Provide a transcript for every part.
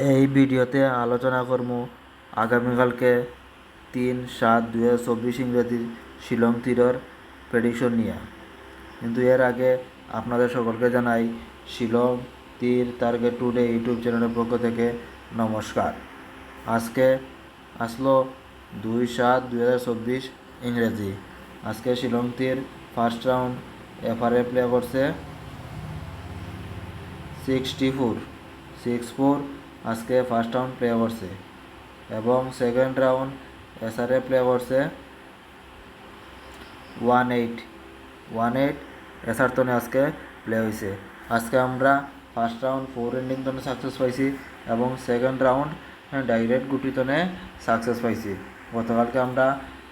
এই ভিডিওতে আলোচনা করব আগামীকালকে 3/7/2024 ইংরেজি শিলং তীরের প্রেডিকশন নিয়ে। কিন্তু এর আগে আপনাদের সকলকে জানাই শিলং তীর টার্গেট টুডে ইউটিউব চ্যানেলের পক্ষ থেকে নমস্কার। আজকে আসলো 2/7/2024 ইংরেজি। আজকে শিলং তীর ফার্স্ট রাউন্ড এফআরএ প্লে করছে 64 আজকে ফার্স্ট রাউন্ড প্লে করছে এবং সেকেন্ড রাউন্ড এসআরএ প্লে করছে 18 এসআর তনে আজকে প্লে হয়েছে। আজকে আমরা ফার্স্ট রাউন্ড 4 এন্ডিং তনে সাকসেস পাইছি এবং সেকেন্ড রাউন্ড ডাইরেক্ট গুটি তনে সাকসেস পাইছি। গতকালকে আমরা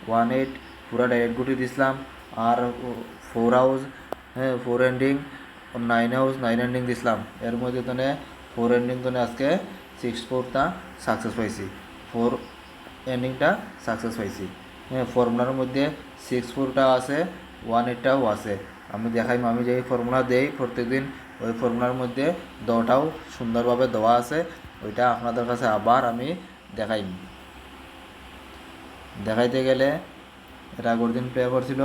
18 পুরা ডাইরেক্ট গুটি দিছিলাম আর 4 হাউস 4 এন্ডিং 9 হাউস 9 এন্ডিং দিছিলাম। এর মধ্যে তনে 4 এন্ডিং তনে আজকে 64টা সাকসেস পাইছি, 4 এন্ডিংটা সাকসেস পাইছি। ফর্মুলার মধ্যে 64টা আছে, 18টাও আছে। আমি যে ফর্মুলা দেই প্রত্যেকদিন ওই ফর্মুলার মধ্যে 10টাও সুন্দরভাবে দেওয়া আছে। ওইটা আপনাদের কাছে আবার আমি দেখাইতে গেলে এটা আগের দিন প্লে করছিল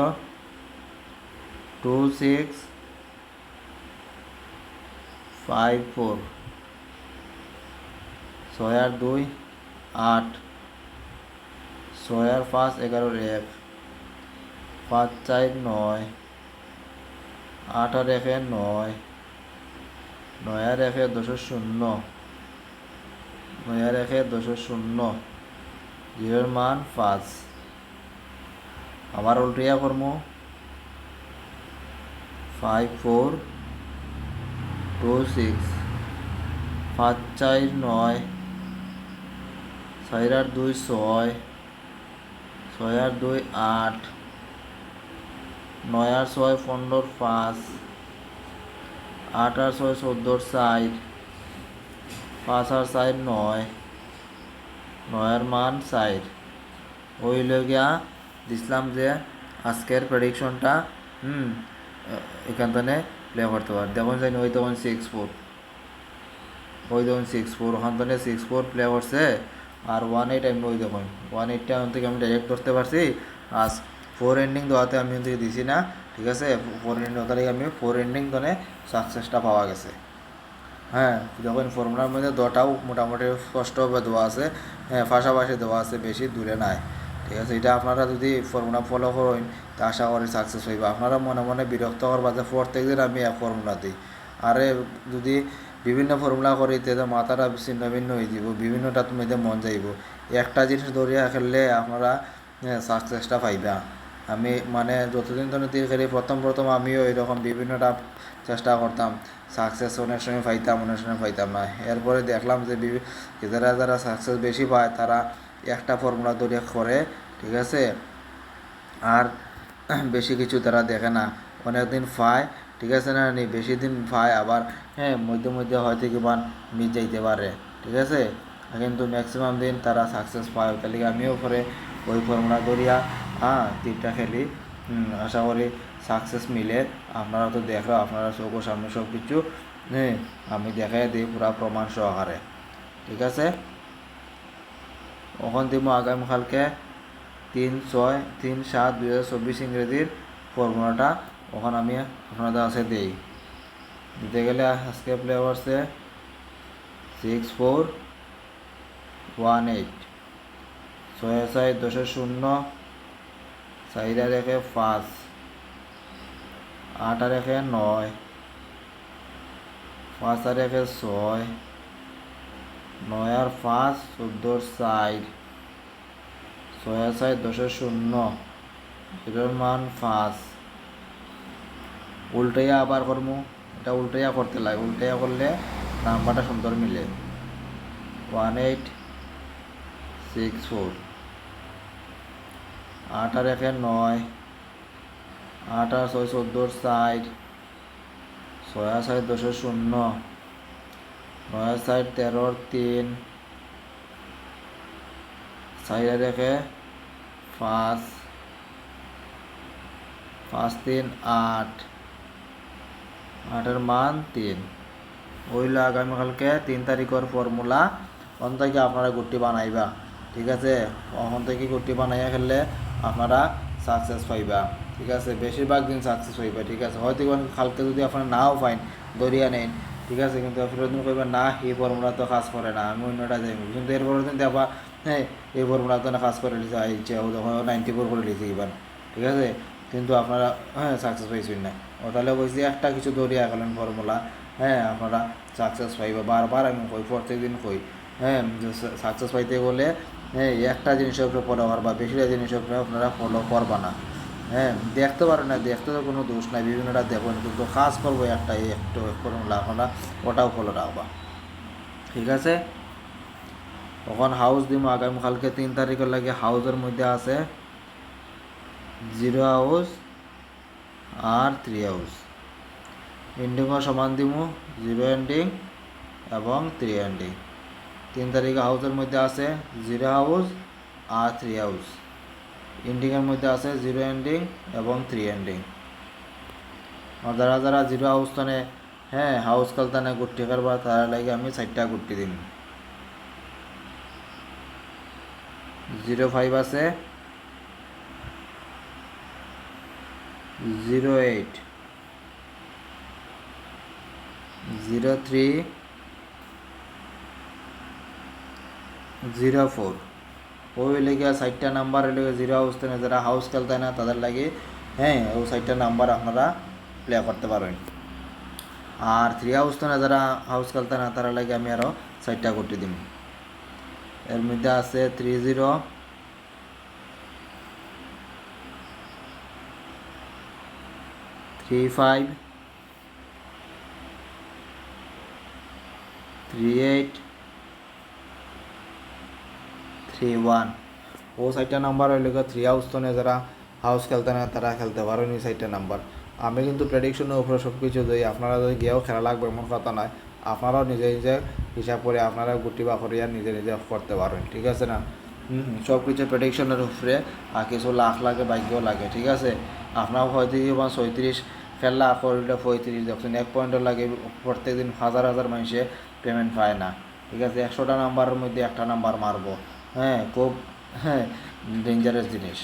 2654, 6 আর 2 8, 6 আর 5 11 1, 5 4 9, 8 আর 1 9, 9 আর 1 10 9 আর 1 10 জিরোর মান 5। আবার উল্টিয়া করবো 5426, 5 4 9, 4 আর 2 6, 6 আর 2 8, 9 আর 6 15 5, 8 আর 6 14 4, 5 আর 4 9, 9 এর মান 4। ওই লগিয়া দিছিলাম যে আজকের প্রেডিকশনটা এখান থেকে প্লে করতে পারে। দেখুন জানি ওই তখন 64, ওখান থেকে 64 প্লে করছে আর 18 আমি ওই দেখুন 18টা ওখান থেকে আমি ডাইরেক্ট করতে পারছি। আজ 4 এন্ডিং দেওয়াতে আমি ওখান থেকে দিছি না, ঠিক আছে। 4 এন্ডিং ওখান থেকে আমি 4 এন্ডিং ধরে সাকসেসটা পাওয়া গেছে। যখন ফর্মুলার মধ্যে 10টাও মোটামুটি স্পষ্টভাবে দেওয়া আছে, পাশাপাশি দেওয়া আছে, বেশি দূরে নাই, ঠিক আছে। এটা আপনারা যদি ফর্মুলা ফলো করেন তা আশা করি সাকসেস হইব। আপনারা মনে মনে বিরক্ত করবা যে প্রত্যেক দিন আমি এক ফর্মুলা দিই, আরে যদি বিভিন্ন ফর্মুলা করি তাহলে মাথাটা ছিন্ন ভিন্ন হয়ে যাব, বিভিন্নটা তুমি মন যাইব। একটা জিনিস ধরিয়া খেললে আপনারা সাকসেসটা পাইবা। আমি যতদিন ধরে তীর খেলি প্রথম আমিও এরকম বিভিন্নটা চেষ্টা করতাম, সাকসেস অনেক সময় পাইতাম, অনেক সময় পাইতাম না। এরপরে দেখলাম যে যারা সাকসেস বেশি পায় তারা একটা ফর্মুলা ধরে করে, ঠিক আছে, আর বেশি কিছু তারা দেখে না। অনেক দিন পায়, ঠিক আছে না, বেশি দিন পায়, আবার মধ্যে হয়তো কিংবা মিস যাইতে পারে, ঠিক আছে, কিন্তু ম্যাক্সিমাম দিন তারা সাকসেস পায়। তাহলে আমিও পরে ওই ফর্মুলা ধরিয়া তীরটা খেলি। আশা করি সাকসেস মিলে। আপনারা তো দেখো, আপনারা চোখের সামনে সব কিছু আমি দেখাই দিই পুরা প্রমাণ সহকারে, ঠিক আছে। ওখান থেকে আগামীকালকে 3/7/2024 ইংরেজির ফর্মুলাটা ওখানে আমি আপনাদের কাছে দিতে গেলে আজকে প্লে করছে 6418, 6 4 10 4 আর 1 5, 8 আর 1 9, 5 আর 1 6, 9 আর 5 14 4, 6 আর 4 10 জিরোর মান 5। উল্টাইয়া আবার করবো, এটা উল্টাইয়া করতে লাগে, উল্টাইয়া করলে নাম্বারটা সুন্দর মিলে। 1864, 8 আর 1 9, 8 আর 6 14 4, 6 আর 4 10 9 আর 4 13 3, 4 আর 1 5, 5 3 8, 8 এর মান 3। ওইলো আগামীকালকে 3 তারিখের ফর্মুলা ওখান থেকে আপনারা গুটি বানাইবা, ঠিক আছে? ওখান থেকে গুটি বানাইয়া খেললে আপনারা সাকসেস পাইবা, ঠিক আছে? বেশিরভাগ দিন সাকসেস হইবা, ঠিক আছে? হয়তো কালকে যদি আপনারা নাও পাইন দরিয়া নেন, ঠিক আছে? কিন্তু ফেরত দিন কইবেন না এই ফর্মুলা তো কাজ করে না, আমি অন্যটা যাই, কিন্তু এরপরের দিন দেখবা হ্যাঁ এই ফর্মুলা তো না কাজ করে লিখে আইছে, তখন 94 করে লিখে দিবেন, ঠিক আছে? কিন্তু আপনারা হ্যাঁ সাকসেস পাইছেন না। ও তাহলে বলছি একটা কিছু দরিয়া গেলেন ফর্মুলা, হ্যাঁ আপনারা সাকসেস পাইবা। বারবার আমি কই, প্রত্যেক দিন কই, হ্যাঁ সাকসেস পাইতে বলে হ্যাঁ একটা জিনিসের উপরে ফলো করবা, বেশিটা জিনিসের উপরে আপনারা ফলো করবা না। হ্যাঁ দেখতে পারেন না, দেখতে তো কোনো দোষ নাই, বিভিন্নটা দেখবেন, কিন্তু কাজ করবো একটা একটু ফর্মুলা আপনারা ওটাও ফলো রাখবা, ঠিক আছে? তখন হাউস দিব আগামীকালকে 3 তারিখের লাগে। হাউসের মধ্যে আছে 0 হাউস আর 3 হাউস। এন্ডিংও সমান দিব, 0 এন্ডিং এবং 3 এন্ডিং। 3 তারিখে হাউসের মধ্যে আছে 0 হাউস আর 3 হাউস। এন্ডিংয়ের মধ্যে আছে 0 এন্ডিং এবং 3 এন্ডিং। আর যারা যারা 0 হাউস তানে হ্যাঁ হাউস কালতানে গুটি করবা, তার লাগে আমি 4টা গুটি দিন। 05 আছে, 08, 03, 04। ওই লেগে 4টা নাম্বার লেগে 0 হাউস তানে যারা হাউস খেলতায় না তাদের লাগে হ্যাঁ ওই 4টা নাম্বার আপনারা প্লে করতে পারেন। আর 3 হাউস তানে যারা হাউস খেলতায় না তারা লাগে আমি আরও 4টা গুটি দিন। এর মধ্যে আছে 30, 35, 38, 31। ও 4টা নাম্বার হইলে 3 হাউস তনে যারা হাউস খেলতে না তারা খেলতে পারেন এই 4টা নাম্বার। আমি কিন্তু প্রেডিকশনের উপরে সব কিছু দিই, আপনারা যদি গিয়েও খেলা লাগবে এমন কথা নয়, আপনারাও নিজে নিজে হিসাব করে আপনারা গুটি বা করিয়া নিজে নিজে করতে পারেন, ঠিক আছে না? সব কিছু প্রেডিকশনের উপরে আর কিছু লাখ লাগে ভাগ্যও লাগে, ঠিক আছে? আপনার হয়তো 36 খেলা করলে 35 দেখছেন 1 পয়েন্টও লাগে, প্রত্যেক দিন হাজার হাজার মানুষে পেমেন্ট পায় না, ঠিক আছে? 100টা নাম্বারের মধ্যে একটা নাম্বার মারবো, হ্যাঁ খুব হ্যাঁ ডেঞ্জারাস জিনিস।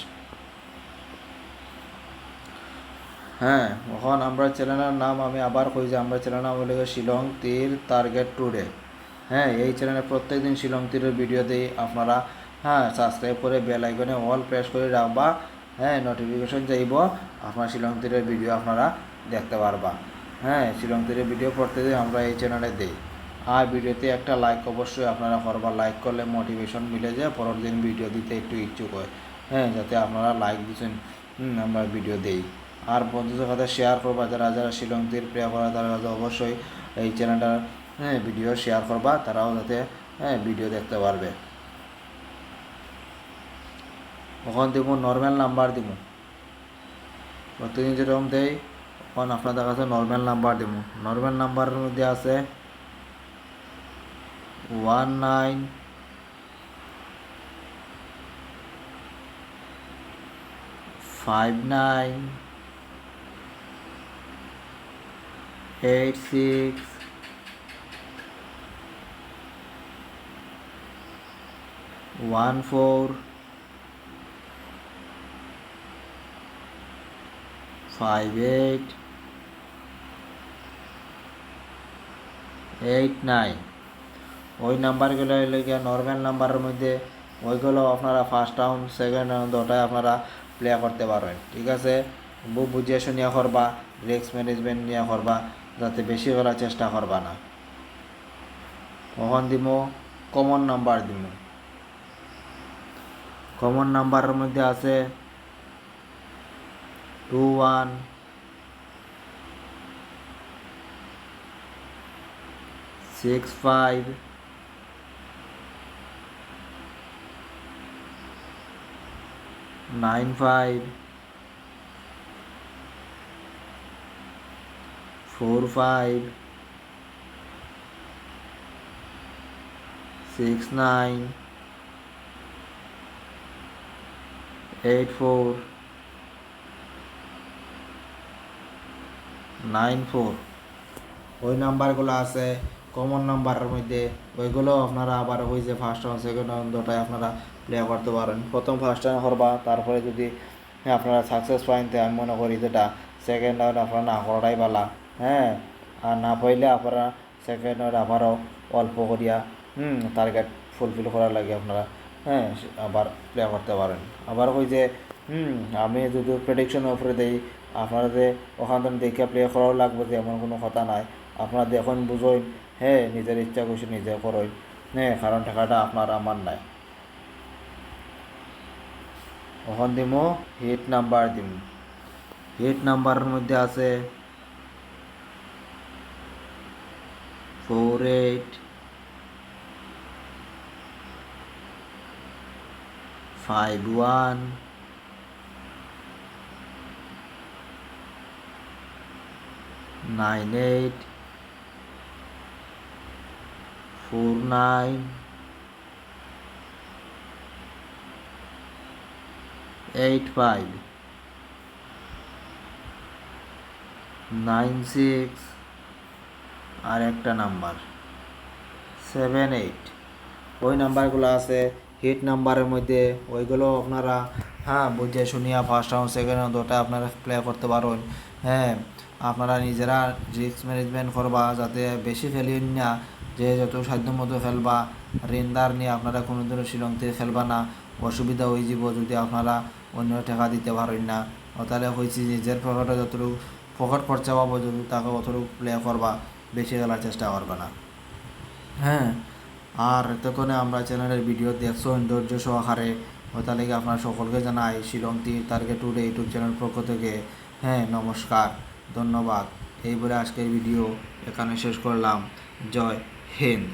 হ্যাঁ এখন আমরা চ্যানেলের নাম আমি আবার কই যে আমরা চ্যানেলের নাম হলো শিলং তীর টার্গেট ট্যুরে। হ্যাঁ এই চ্যানেলে প্রত্যেক দিন শিলং তীরের ভিডিও দিই, আপনারা হ্যাঁ সাবস্ক্রাইব করে বেল আইকনে অল প্রেস করে রাখবা, হ্যাঁ নোটিফিকেশন যাইব, আপনার শিলং তীরের ভিডিও আপনারা দেখতে পারবা। হ্যাঁ শিলং তীরের ভিডিও প্রত্যেকদিন আমরা এই চ্যানেলে দিই। আর ভিডিওতে একটা লাইক অবশ্যই আপনারা করবা, লাইক করলে মোটিভেশন মিলে যায়, পরের দিন ভিডিও দিতে একটু ইচ্ছুক হয়, হ্যাঁ যাতে আপনারা লাইক দিচ্ছেন আমরা ভিডিও দেই। আর বন্ধুদের সাথে শেয়ার করবা, যারা যারা শিলং তীর প্রিয় করা তারা কাছে অবশ্যই এই চ্যানেলটা হ্যাঁ ভিডিও শেয়ার করবা, তারাও যাতে হ্যাঁ ভিডিও দেখতে পারবে। ওখান দিব নর্মাল নাম্বার দিব, প্রতিদিন যেরকম দেই তখন আপনাদের কাছে নর্মাল নাম্বার দিব। নর্মাল নাম্বারের মধ্যে আছে 19, 59, 86, 14, 58, 89। ওই নাম্বারগুলো হইলে গিয়ে নর্মাল নাম্বারের মধ্যে ওইগুলো আপনারা ফার্স্ট রাউন্ড সেকেন্ড রাউন্ড ওটাই আপনারা প্লে করতে পারবেন, ঠিক আছে? বুঝিয়ে শুনিয়া করবা, রিস্ক ম্যানেজমেন্ট নিয়ে করবা, যাতে বেশি করার চেষ্টা করবা না। কখন দিব কমন নাম্বার দিব। কমন নাম্বারের মধ্যে আছে 21, 65, 95, 45, 69, 84, 94। ওই নাম্বারগুলো আছে কমন নাম্বারের মধ্যে ওইগুলো আপনারা আবার ওই যে ফার্স্ট রাউন্ড সেকেন্ড রাউন্ডটাই আপনারা প্লে করতে পারেন। প্রথম ফার্স্ট রাউন্ড করবা, তারপরে যদি আপনারা সাকসেস পাইন তো আমি মনে করি যেটা সেকেন্ড রাউন্ড আপনারা না করাটাই ভালো। হ্যাঁ, আর না পাইলে আপনারা সেকেন্ড রাউন্ড আবারও অল্প করিয়া টার্গেট ফুলফিল করার লাগে আপনারা আবার প্লে করতে পারেন। আবার ওই যে আমি যদি প্রেডিকশন উপরে দিই, আপনারা যে ওখান থেকে দেখে প্লে করাও লাগবে যে এমন কোনো কথা নাই। আপনারা দেখুন বুঝুন, নিজের ইচ্ছা করছে নিজে করুন, কারণ টাকাটা আপনার আমার নাই। ওখান দিমো হিট নাম্বার দিম। হিট নাম্বারের মধ্যে আছে 48 51 98 49 85 96 আর একটা নাম্বার 78। ওই নাম্বারগুলো আছে হিট নাম্বারের মধ্যে। ওইগুলো আপনারা বুঝে শুনিয়া ফার্স্ট রাউন্ড সেকেন্ড রাউন্ড ওটা আপনারা প্লে করতে পারেন। আপনারা নিজেরা রিস্ক ম্যানেজমেন্ট করবা যাতে বেশি ফেলিন না, যে যত সাধ্য মতো ফেলবা। রেন্দার নিয়ে আপনারা কোনো ধরনের শিলংতে ফেলবা না, অসুবিধা হয়ে যাব যদি আপনারা অন্য টাকা দিতে পারেন না। তাহলে হয়েছে নিজের পকেটে যতটুকু পকেট খরচা পাবো যদি তাকে অতটুকু প্লে করবা, বেশি খেলার চেষ্টা করবে না। আর এতক্ষণে আমরা চ্যানেলের ভিডিও দেখছো ধৈর্য সহকারে, ওটা লেগে আপনার সকলকে জানাই শিলং তীর টার্গেট ট্যুর ইউটিউব চ্যানেল পক্ষ থেকে নমস্কার, ধন্যবাদ। এই বলে আজকের ভিডিও এখানে শেষ করলাম। জয় হিন্দ।